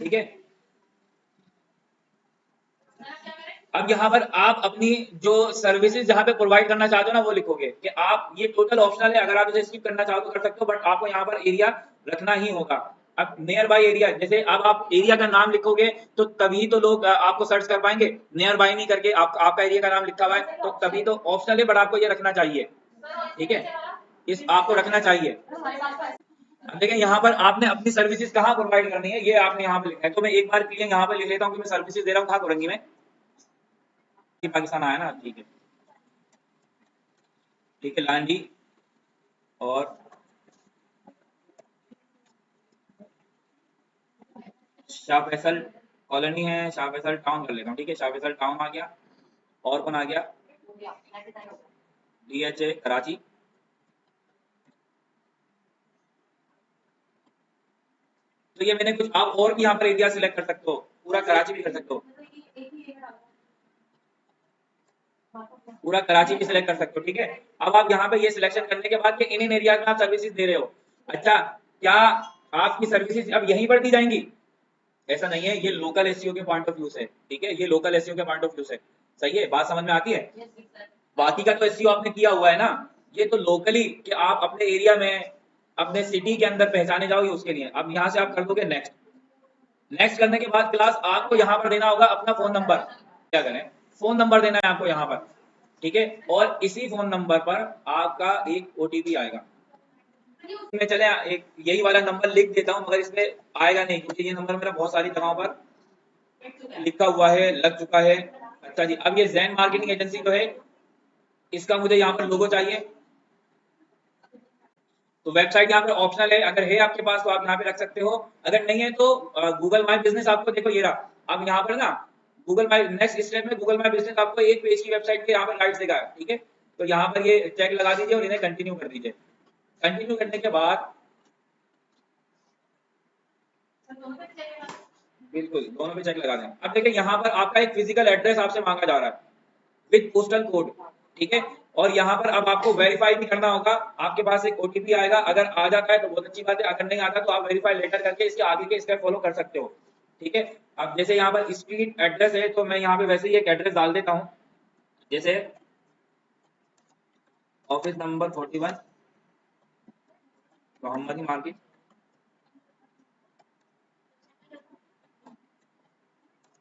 ठीक है, अब यहाँ पर आप अपनी जो सर्विसेज जहाँ पे प्रोवाइड करना चाहते हो ना वो लिखोगे कि आप, ये टोटल ऑप्शनल है, अगर आप इसे स्किप करना चाहो तो कर सकते हो, बट आपको यहाँ पर एरिया रखना ही होगा। अब नियर बाई एरिया, जैसे अब आप एरिया का नाम लिखोगे तो तभी तो लोग आपको सर्च कर पाएंगे। नियर बाई नहीं करके आपका एरिया का नाम लिखा हुआ है तो तभी तो ऑप्शनल है, बट आपको ये रखना चाहिए। ठीक है, इस आपको रखना चाहिए। अब देखें यहाँ पर आपने अपनी सर्विसेज कहाँ प्रोवाइड करनी है, ये आपने यहाँ पे लिखा है। तो मैं एक बार के लिए यहाँ पे लिख लेता हूँ कि मैं सर्विसेज दे रहा हूँ कहाँ, कोरंगी में। पाकिस्तान आया ना, ठीक है। ठीक है, लांडी और शाह फैसल कॉलोनी है, शाह फैसल टाउन कर लेता हूँ। ठीक है, शाह फैसल टाउन आ गया। और कौन आ गया? DHA कराची। तो ये मैंने कुछ, आप और भी यहाँ पर एरिया सिलेक्ट कर सकते हो, पूरा कराची भी कर सकते हो, पूरा कराची भी सिलेक्ट कर सकते हो। ठीक है, अब आप यहाँ पे ये सिलेक्शन करने के बाद कि इन एरियाज में आप सर्विसेज दे रहे हो। अच्छा, क्या आपकी सर्विसेज अब यहीं पर दी जाएंगी? ऐसा नहीं है, ये लोकल एसईओ के पॉइंट ऑफ व्यू से। ठीक है, ये लोकल एसईओ के पॉइंट ऑफ व्यू से सही है, बात समझ में आती है? बाकी का तो एसईओ आपने किया हुआ है ना, ये तो लोकली कि आप अपने एरिया में, अपने सिटी के अंदर पहचाने जाओगे उसके लिए। अब यहाँ से आप कर दोगे नेक्स्ट। नेक्स्ट करने के बाद क्लास आपको यहाँ पर देना होगा अपना फोन नंबर। क्या करें, फोन नंबर देना है आपको यहाँ पर। ठीक है, और इसी फोन नंबर पर आपका एक ओटीपी आएगा। मैं चले एक यही वाला नंबर लिख देता हूँ, मगर इसमें आएगा नहीं क्योंकि ये नंबर मेरा बहुत सारी जगहों पर लिखा हुआ है, लग चुका है। अच्छा जी, अब ये जैन मार्केटिंग एजेंसी जो है, इसका मुझे यहाँ पर लोगो चाहिए। तो वेबसाइट यहाँ पे ऑप्शनल है, अगर है आपके पास तो आप यहाँ पे रख सकते हो, अगर नहीं है तो गूगल माई बिजनेस आपको, देखो ये रहा। अब यहाँ पर ना गूगल माई, नेक्स्ट स्टेप में गूगल माई बिजनेस आपको एक पेज की वेबसाइट के यहाँ पर राइट्स देगा। ठीक है, तो यहाँ पर ये चेक लगा दीजिए और इन्हें कंटिन्यू कर दीजिए। कंटिन्यू करने के बाद बिल्कुल दोनों पे चेक लगा दें। अब देखिए यहाँ पर आपका एक फिजिकल एड्रेस आपसे मांगा जा रहा है विद पोस्टल कोड। ठीक है, और यहाँ पर अब आपको वेरीफाई भी करना होगा। आपके पास एक ओटीपी आएगा, अगर आ जाता है तो बहुत अच्छी बात है, अगर नहीं आता तो आप वेरीफाई लेटर करके इसके आगे के स्टेप फॉलो कर सकते हो। ठीक है, अब जैसे यहाँ पर स्ट्रीट एड्रेस है तो मैं यहाँ पे वैसे ही एक एड्रेस डाल देता हूँ, जैसे office number 41 Mohammadi market,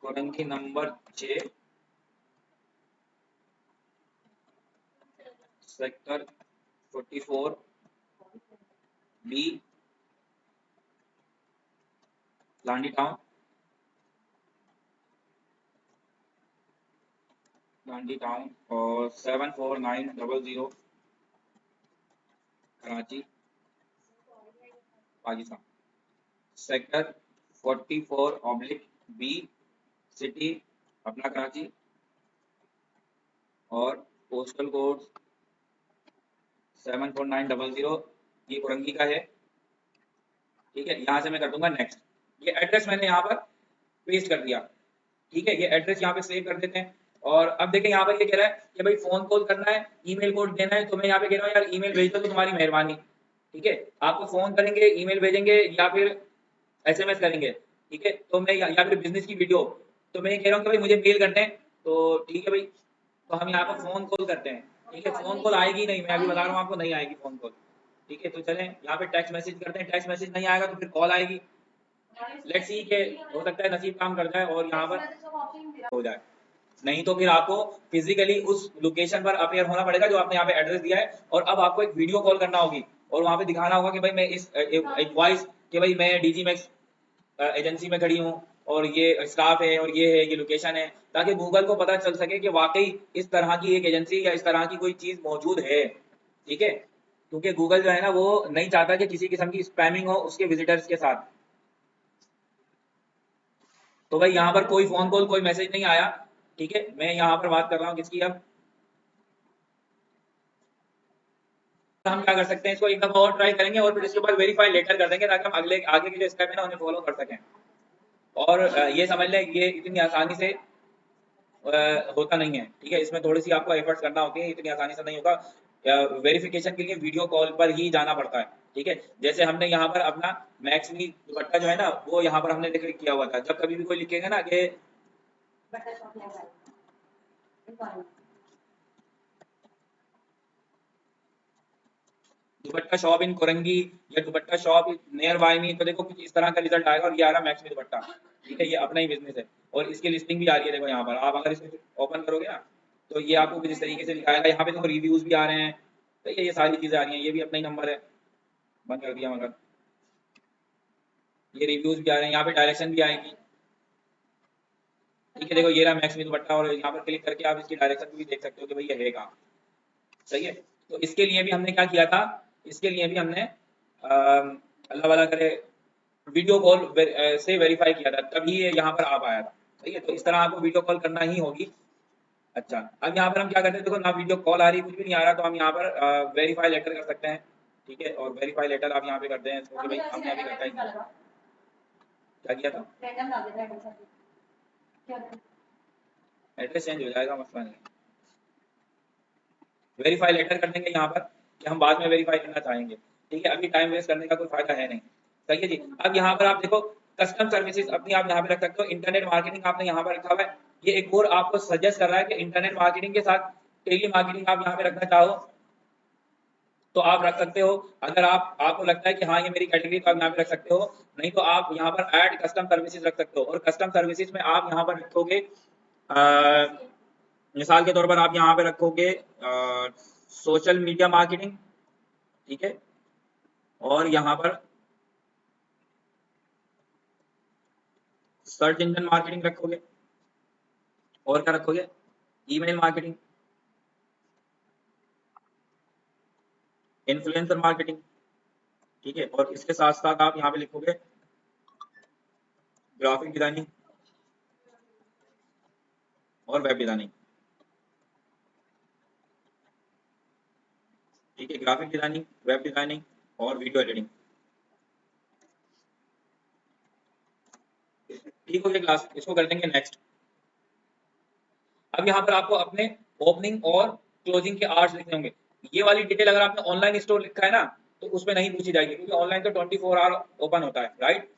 Korangi number 6, sector 44B, Landhi town, Landhi town, और 74900 Karachi Pakistan. Sector 44/B, city अपना कराची, और पोस्टल कोड 74900, ये कोरंगी का है। ठीक है, यहाँ से मैं कर दूंगा नेक्स्ट। ये एड्रेस मैंने यहाँ पर पेस्ट कर दिया। ठीक है, ये एड्रेस यहाँ पे सेव कर देते हैं। और अब देखें यहाँ पर ये कह रहा है कि भाई फोन कॉल करना है, ईमेल कोड देना है, तो मैं यहाँ पे कह रहा हूँ यार ईमेल भेज दो तो तुम्हारी मेहरबानी। ठीक है, आपको फोन करेंगे, ईमेल भेजेंगे या फिर एसएमएस करेंगे। ठीक है, तो मैं या फिर बिजनेस की वीडियो, तो मैं ये कह रहा हूँ कि भाई मुझे मेल करते हैं, तो ठीक है भाई, तो हम यहाँ पर फोन कॉल करते हैं। ठीक है, फोन कॉल आएगी नहीं, मैं अभी बता रहा हूँ आपको, नहीं आएगी फोन कॉल। ठीक है, तो चलें यहाँ पे टेक्स्ट मैसेज करते हैं, टेक्स्ट मैसेज नहीं आएगा तो फिर कॉल आएगी। लेट्स सी के हो सकता है नसीब काम कर जाए और यहाँ पर हो जाए, नहीं तो फिर आपको फिजिकली उस लोकेशन पर अपेयर होना पड़ेगा जो आपने यहाँ पे एड्रेस दिया है, और अब आपको एक वीडियो कॉल करना होगी और वहाँ पे दिखाना होगा कि भाई मैं इस एक वॉइस कि भाई मैं डीजी मैक्स एजेंसी में खड़ी हूँ और ये स्टाफ है और ये है, ये लोकेशन है, ताकि गूगल को पता चल सके कि वाकई इस तरह की एक एजेंसी या इस तरह की कोई चीज मौजूद है। ठीक है, क्योंकि गूगल जो है ना वो नहीं चाहता कि किसी किस्म की स्पैमिंग हो उसके विजिटर्स के साथ। तो भाई यहाँ पर कोई फोन कॉल कोई मैसेज नहीं आया। ठीक है, मैं यहाँ पर बात कर रहा हूँ किसकी, अब हम क्या कर सकते हैं, इसको एक दफा और ट्राई करेंगे और फिर इसके बाद वेरीफाई लेटर कर देंगे ताकि हम अगले आगे के जो स्टेप है ना उन्हें फॉलो कर सकें। और ये समझ लें ये इतनी आसानी से होता नहीं है। ठीक है, इसमें थोड़ी सी आपको एफर्ट्स करना होती है, इतनी आसानी से नहीं होगा। वेरिफिकेशन के लिए वीडियो कॉल पर ही जाना पड़ता है। ठीक है, जैसे हमने यहाँ पर अपना मैक्समी दुपट्टा जो है ना वो यहाँ पर हमने लिख किया हुआ था। जब कभी भी कोई लिखेगा ना कि दुपट्टा शॉप इन कोरंगी या दुपट्टा शॉप नियर बाय मी, तो देखो कुछ इस तरह का रिजल्ट आएगा और ये आ रहा मैक्समी दुपट्टा। ठीक है, ये अपना ही बिजनेस है और इसकी लिस्टिंग भी आ रही है। देखो यहाँ पर आप अगर इसको ओपन करोगे ना तो ये आपको कुछ इस तरीके से दिखाएगा। यहाँ पे देखो रिव्यूज भी आ रहे हैं, तो ये सारी चीजें आ रही हैं। ये भी अपना ही नंबर है, बंद कर दिया मगर ये रिव्यूज भी आ रहे हैं, यहाँ पे डायरेक्शन भी आएगी। ठीक है, देखो ये रहा मैक्समी दुपट्टा और यहाँ पर क्लिक करके आप इसकी डायरेक्शन भी देख सकते हो कि भाई ये है कहाँ। सही है, तो इसके लिए भी हमने क्या किया था, इसके लिए भी हमने अल्लाह वाला करे वीडियो कॉल से वेरीफाई किया था, तभी ये यहाँ पर आ पाया था। सही है, तो इस तरह आपको वीडियो कॉल करना ही होगी। अच्छा, अब यहाँ पर हम क्या करते हैं, देखो ना वीडियो कॉल आ रही कुछ भी नहीं आ रहा, तो हम यहाँ पर वेरीफाई लेटर कर सकते हैं। ठीक है, और वेरीफाई लेटर आप यहाँ पे करते हैं क्योंकि भाई हमने अभी करता ही नहीं। क्या किया था, एड्रेस चेंज हो जाएगा, मसला नहीं। वेरीफाई लेटर कर देंगे यहाँ पर कि हम बाद में वेरीफाई करना चाहेंगे। ठीक है, अभी टाइम वेस्ट करने का कोई फायदा है नहीं। सही है जी, अब यहाँ पर आप देखो कस्टम सर्विसेज अपनी आप यहाँ पे रख सकते हो, इंटरनेट मार्केटिंग आपने यहाँ पर रखा हुआ है। ये एक और आपको सजेस्ट कर रहा है कि इंटरनेट मार्केटिंग के साथ टेली मार्केटिंग आप यहाँ पे रखना चाहो तो आप रख सकते हो। अगर आपको लगता है कि हाँ ये मेरी कैटेगरी, तो आप यहाँ पे रख सकते हो। नहीं तो आप यहाँ पर ऐड कस्टम सर्विसेज रख सकते हो, और कस्टम सर्विसेज में आप यहाँ पर रखोगे मिसाल के तौर पर आप यहाँ पे रखोगे सोशल मीडिया मार्केटिंग। ठीक है, और यहाँ पर सर्च इंजन मार्केटिंग रखोगे, और क्या रखोगे, ईमेल मार्केटिंग, इन्फ्लुएंसर मार्केटिंग। ठीक है, और इसके साथ साथ आप यहाँ पे लिखोगे ग्राफिक डिजाइनिंग और वेब डिजाइनिंग। ठीक है, ग्राफिक डिजाइनिंग, वेब डिजाइनिंग और वीडियो एडिटिंग। ठीक हो गया क्लास, इसको कर देंगे नेक्स्ट। अब यहाँ पर आपको अपने ओपनिंग और क्लोजिंग के आवर्स लिखने होंगे। ये वाली डिटेल अगर आपने ऑनलाइन स्टोर लिखा है ना तो उसमें नहीं पूछी जाएगी, क्योंकि ऑनलाइन तो 24 आवर ओपन होता है, राइट।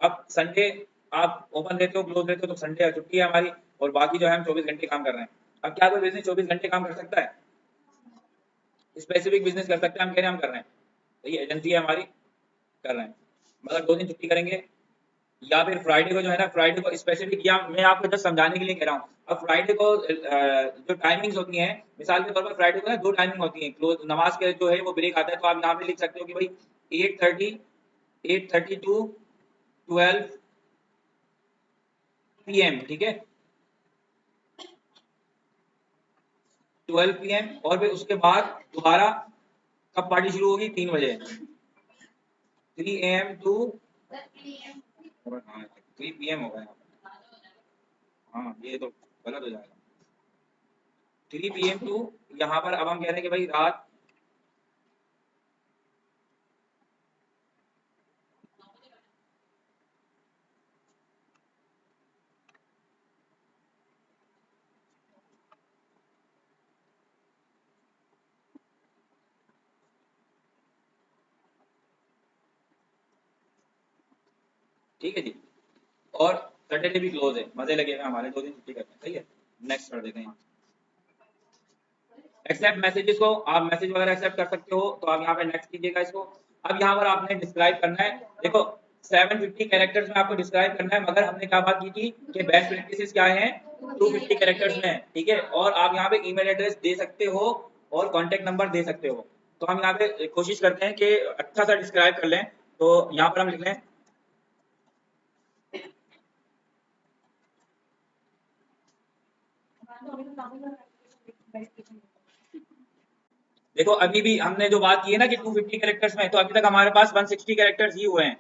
अब संडे आप ओपन देते हो क्लोज देते हो तो संडे छुट्टी है हमारी, और बाकी जो है हम 24 घंटे काम कर रहे हैं। अब क्या कोई बिजनेस 24 घंटे काम कर सकता है, स्पेसिफिक बिजनेस कर सकते हैं, हम कह रहे हैं हम कर रहे हैं, तो ये एजेंसी है हमारी, कर रहे हैं, मगर 2 दिन छुट्टी करेंगे। या फिर फ्राइडे को जो है ना, फ्राइडे को स्पेसिफिक, या मैं आपको जस्ट समझाने के लिए कह रहा हूँ। अब फ्राइडे को जो टाइमिंग्स होती हैं, मिसाल के तौर पर फ्राइडे को ना 2 टाइमिंग होती हैं, क्लोज नमाज के जो है वो ब्रेक आता है, तो आप यहाँ पे लिख सकते हो कि भाई 8:30 टू 12 PM। ठीक है, 12 PM, और फिर उसके बाद दोबारा कब पार्टी शुरू होगी, 3 बजे, 3 AM टू, हाँ 3 PM होगा यहाँ पर। हाँ ये तो गलत हो जाएगा, 3 PM टू, यहाँ पर अब हम कह रहे हैं कि भाई रात, ठीक है जी। और सैटरडे भी क्लोज है, मजे लगेगा हमारे, 2 दिन छुट्टी करते हैं, सही है। नेक्स्ट कर देते हैं यहाँ। एक्सेप्ट मैसेजेस को आप मैसेज वगैरह एक्सेप्ट कर सकते हो, तो आप यहाँ पे नेक्स्ट कीजिएगा इसको। अब यहाँ पर आपने डिस्क्राइब करना है, देखो 750 कैरेक्टर्स में आपको डिस्क्राइब करना है, मगर हमने क्या बात की थी कि बेस्ट प्रैक्टिसेस क्या है 250 कैरेक्टर्स में, ठीक है। और आप यहाँ पे ईमेल एड्रेस दे सकते हो और कॉन्टेक्ट नंबर दे सकते हो। तो हम यहाँ पे कोशिश करते हैं कि अच्छा सा डिस्क्राइब कर लें, तो यहाँ पर हम लिख लें देखो अभी भी हमने जो बात की है ना कि 250 कैरेक्टर्स में, तो अभी तक हमारे पास 160 कैरेक्टर्स ही हुए हैं,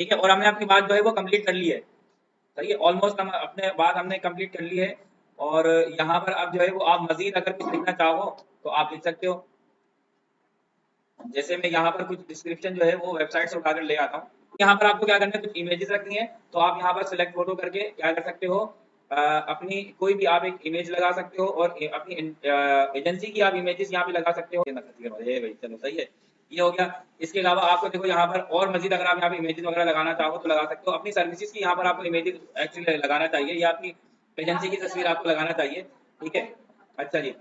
ठीक है। और हमने अपनी बात जो है वो कंप्लीट कर ली है, सही है। ऑलमोस्ट हम अपने बात हमने कंप्लीट कर ली है। और यहाँ पर अब जो है वो आप मजीद अगर कुछ लिखना चाहो तो आप लिख सकते हो। जैसे मैं यहाँ पर कुछ डिस्क्रिप्शन जो है वो वेबसाइट से उठाकर ले आता हूँ। यहाँ पर आपको क्या करना है, कुछ इमेजेस रखनी है, तो आप यहाँ पर सिलेक्ट फोटो करके क्या कर सकते हो, अपनी कोई भी आप एक इमेज लगा सकते हो और अपनी एजेंसी की आप इमेजेस यहाँ पे लगा सकते हो। ये भाई चलो सही है, ये हो गया। इसके अलावा आपको देखो यहाँ पर और मजीद अगर आप यहाँ पे इमेजेस वगैरह लगाना चाहो तो लगा सकते हो। अपनी सर्विसेज की यहाँ पर आपको इमेजेस एक्चुअली लगाना चाहिए, या अपनी एजेंसी की तस्वीर आपको लगाना चाहिए, ठीक है। अच्छा जी,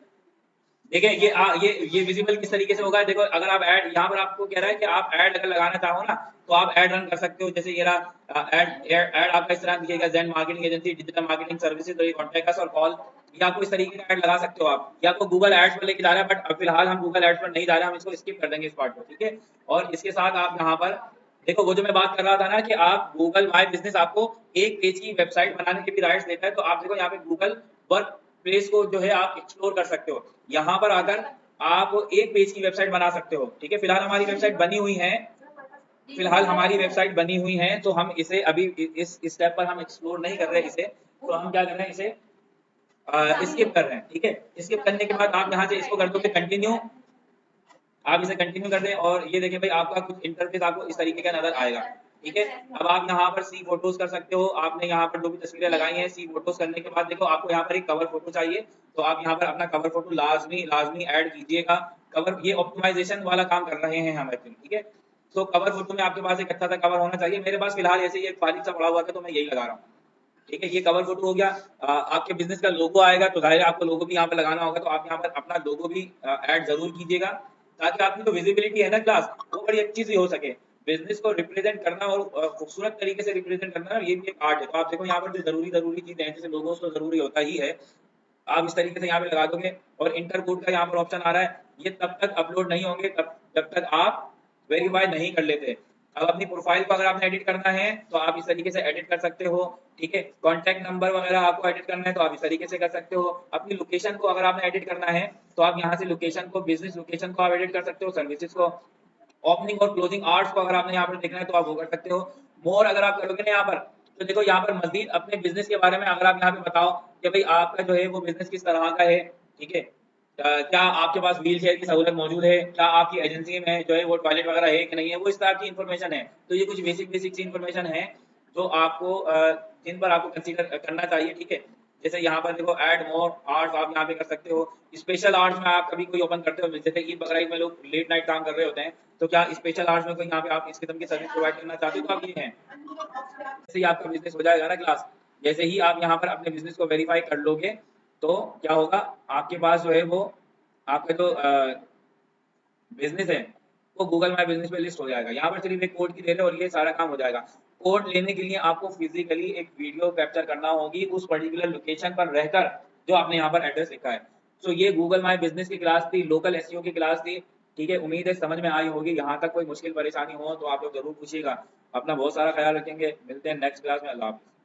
देखिए ये विजिबल किस तरीके से होगा, देखो अगर आप ऐड यहाँ पर आपको कह रहा है कि आप ऐड अगर लगाना चाहो ना, तो आप ऐड रन कर सकते हो। जैसे ये रहा ऐड आपका इस तरह दिखेगा, Zen marketing agency digital marketing services, contact us और कॉल, ये आपको इस तरीके का ऐड लगा सकते हो आप। ये आपको गूगल एड्स पर लेके जा रहा है, बट फिलहाल हम गूगल एड्स पर नहीं जा रहे हैं, हम इसको स्किप कर देंगे इस पार्ट को, ठीक है। और इसके साथ आप यहाँ पर देखो वो जो मैं बात कर रहा था ना कि आप गूगल माई बिजनेस आपको एक पेज की वेबसाइट बनाने के भी राइट्स देता है, तो आप देखो यहाँ पे गूगल वर्क प्लेस को जो है आप एक्सप्लोर कर सकते हो। यहाँ पर आकर आप एक पेज की वेबसाइट बना सकते हो, ठीक है। फिलहाल हमारी वेबसाइट बनी हुई है, तो हम इसे अभी इस स्टेप पर हम एक्सप्लोर नहीं कर रहे इसे, तो हम क्या कर रहे हैं, इसे स्किप कर रहे हैं, ठीक है। स्किप करने के बाद आप यहाँ से इसको कर दोगे कंटिन्यू, आप इसे कंटिन्यू कर दें और ये देखिए भाई आपका कुछ इंटरफेस आपको इस तरीके का नजर आएगा, ठीक है। अब आप यहाँ पर सी फोटोज कर सकते हो, आपने यहाँ पर जो भी तस्वीरें लगाई हैं, सी फोटोज करने के बाद देखो आपको यहाँ पर एक कवर फोटो चाहिए, तो आप यहाँ पर अपना कवर फोटो लाजमी ऐड कीजिएगा। कवर ये ऑप्टिमाइजेशन वाला काम कर रहे हैं हम एक्चुअली, ठीक है। तो कवर फोटो में आपके पास एक अच्छा सा कवर होना चाहिए। मेरे पास फिलहाल ऐसे ही एक फाइल सा पड़ा हुआ था, तो मैं यही लगा रहा हूँ, ठीक है। ये कवर फोटो हो गया। आपके बिजनेस का लोगो आएगा, तो जाहिर है आपको लोगो भी यहाँ पे लगाना होगा, तो आप यहाँ पर अपना लोगो भी ऐड जरूर कीजिएगा, ताकि आपकी जो विजिबिलिटी है ना क्लास, वो बड़ी अच्छी सी हो सके। बिजनेस को रिप्रेजेंट करना और खूबसूरत तरीके से रिप्रेजेंट करना, ये भी एक आर्ट है। तो आप देखो यहाँ पर जो जरूरी चीजें हैं, जैसे लोगोस तो जरूरी होता ही है, आप इस तरीके से यहाँ पे लगा दोगे। और इंटर कोड का यहाँ पर ऑप्शन आ रहा है, ये तब तक अपलोड नहीं होंगे जब तक आप वेरीफाई नहीं कर लेते। अब अपनी प्रोफाइल को अगर आपने एडिट करना है तो आप इस तरीके से एडिट कर सकते हो, ठीक है। कॉन्टैक्ट नंबर वगैरह आपको एडिट करना है तो आप इस तरीके से कर सकते हो। अपनी लोकेशन को अगर आपने एडिट करना है तो आप यहाँ से लोकेशन को, बिजनेस लोकेशन को आप एडिट कर सकते हो, सर्विसेज को, ओपनिंग और क्लोजिंग आवर्स को अगर आपने यहाँ पर देखना है तो आप वो कर सकते हो। मोर अगर आप करोगे ना यहाँ पर, तो देखो यहाँ पर मजीद अपने बिजनेस के बारे में अगर आप यहाँ पे बताओ कि भाई आपका जो है वो बिजनेस किस तरह का है, ठीक है। क्या आपके पास व्हील चेयर की सहूलत मौजूद है, क्या आपकी एजेंसी में जो है वो टॉयलेट वगैरह है कि नहीं है, वो इस तरह की इन्फॉर्मेशन है। तो ये कुछ बेसिक सी इन्फॉर्मेशन है जो आपको जिन पर आपको कंसीडर करना चाहिए, ठीक है। जैसे यहाँ पर देखो ऐड मोर आवर्स आप यहाँ पे कर सकते हो। स्पेशल आवर्स में आप कभी कोई ओपन करते हो, जैसे ईद बकरीद में लोग लेट नाइट काम कर रहे होते हैं, तो क्या स्पेशल आवर्स में कोई यहाँ पे आप इस किस्म की सर्विस प्रोवाइड करना चाहते हो, तो आप ये हैं। जैसे ही आपका बिजनेस हो जाएगा ना क्लास, जैसे ही आप यहाँ पर अपने बिजनेस को वेरीफाई कर लोगे, तो क्या होगा, आपके पास जो है वो आपका जो बिजनेस है वो गूगल माई बिजनेस पे लिस्ट हो जाएगा। यहाँ पर सिर्फ एक कोड की देर है और ये सारा काम हो जाएगा। कोड लेने के लिए आपको फिजिकली एक वीडियो कैप्चर करना होगी उस पर्टिकुलर लोकेशन पर रहकर, जो आपने यहाँ पर एड्रेस लिखा है। तो ये गूगल माई बिजनेस की क्लास थी, लोकल एसईओ की क्लास थी, ठीक है। उम्मीद है समझ में आई होगी। यहाँ तक कोई मुश्किल परेशानी हो तो आप लोग जरूर पूछिएगा। अपना बहुत सारा ख्याल रखेंगे, मिलते हैं नेक्स्ट क्लास में। अल्लाह हाफिज़।